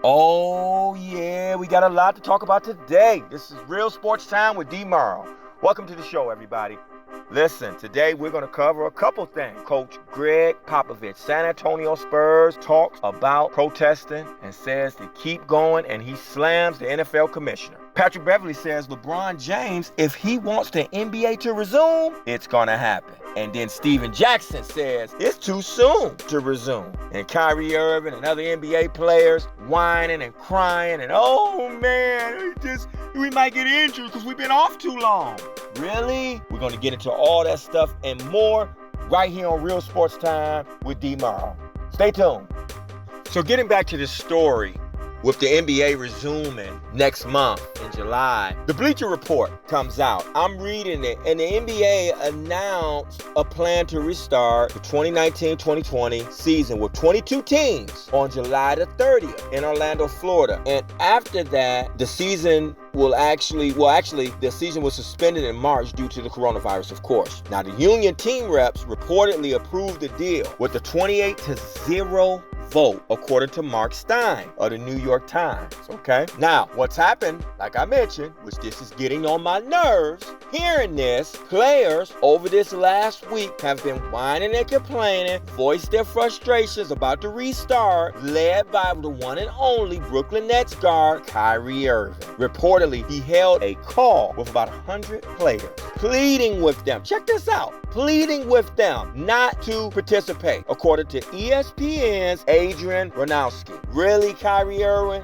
Oh, yeah, we got a lot to talk about today. This is Real Sports Time with D-MARL. Welcome to the show, everybody. Listen, today we're going to cover a couple things. Coach Greg Popovich, San Antonio Spurs, talks about protesting and says to keep going, and he slams the NFL commissioner. Patrick Beverley says LeBron James, if he wants the NBA to resume, it's going to happen. And then Steven Jackson says it's too soon to resume. And Kyrie Irving and other NBA players whining and crying and, oh man, we might get injured because we've been off too long. Really? We're going to get into all that stuff and more right here on Real Sports Time with D-MARL. Stay tuned. So getting back to this story, with the NBA resuming next month in July, the Bleacher Report comes out. I'm reading it, and the NBA announced a plan to restart the 2019-2020 season with 22 teams on July the 30th in Orlando, Florida. And after that, the season the season was suspended in March due to the coronavirus, of course. Now, the union team reps reportedly approved the deal with a 28-0 vote, according to Mark Stein of the New York Times, okay? Now, what's happened, like I mentioned, which this is getting on my nerves, hearing this, players over this last week have been whining and complaining, voiced their frustrations about the restart, led by the one and only Brooklyn Nets guard, Kyrie Irving. Reportedly, he held a call with about 100 players, pleading with them, check this out, pleading with them not to participate, according to ESPN's Adrian Ranowski. Really, Kyrie Irving?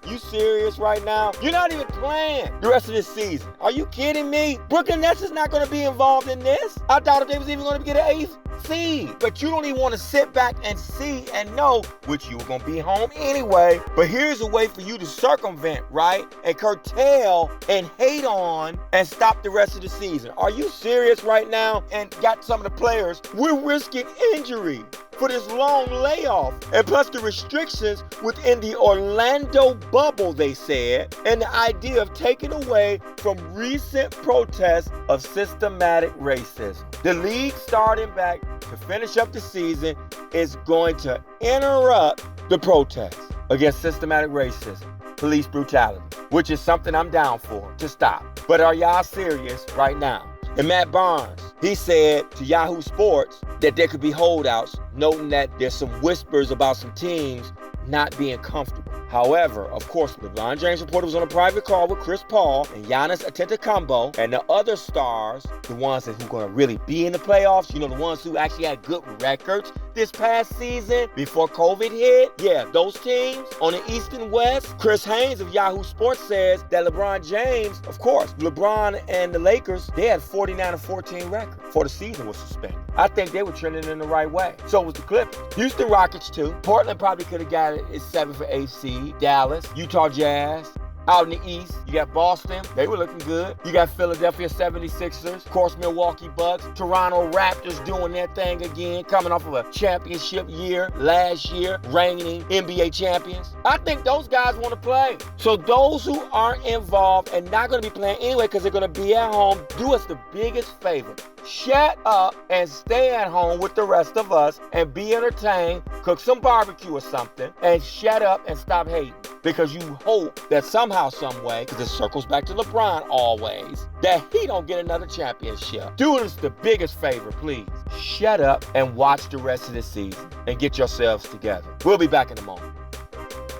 You serious right now? You're not even playing the rest of this season. Are you kidding me? Brooklyn Nets is not going to be involved in this. I doubt they was even going to get an 8th seed. But you don't even want to sit back and see and know, which you were going to be home anyway. But here's a way for you to circumvent, right? And curtail and hate on and stop the rest of the season. Are you serious right now? And got some of the players, we're risking injury for this long layoff. And plus the restrictions within the Orlando bubble, they said, and the idea of taking away from recent protests of systematic racism. The league, starting back to finish up the season, is going to interrupt the protests against systematic racism, police brutality, which is something I'm down for to stop. But are y'all serious right now? And Matt Barnes, he said to Yahoo Sports that there could be holdouts, noting that there's some whispers about some teams not being comfortable. However, of course, LeBron James reported was on a private call with Chris Paul and Giannis Antetokounmpo and the other stars, the ones that who are going to really be in the playoffs, the ones who actually had good records this past season before COVID hit. Yeah, those teams on the East and West. Chris Haynes of Yahoo Sports says that LeBron James, of course, LeBron and the Lakers, they had 49-14 record before the season was suspended. I think they were trending in the right way. So was the Clippers. Houston Rockets too. Portland probably could have got it 7th or 8th seed. Dallas, Utah Jazz. Out in the East, you got Boston. They were looking good. You got Philadelphia 76ers. Of course, Milwaukee Bucks. Toronto Raptors doing their thing again, coming off of a championship year last year, reigning NBA champions. I think those guys want to play. So those who aren't involved and not going to be playing anyway because they're going to be at home, do us the biggest favor. Shut up and stay at home with the rest of us and be entertained, cook some barbecue or something, and shut up and stop hating. Because you hope that somehow, some way, because it circles back to LeBron always, that he don't get another championship. Do us the biggest favor, please. Shut up and watch the rest of the season and get yourselves together. We'll be back in a moment.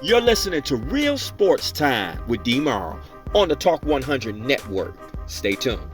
You're listening to Real Sports Time with D-MARL on the Talk 100 Network. Stay tuned.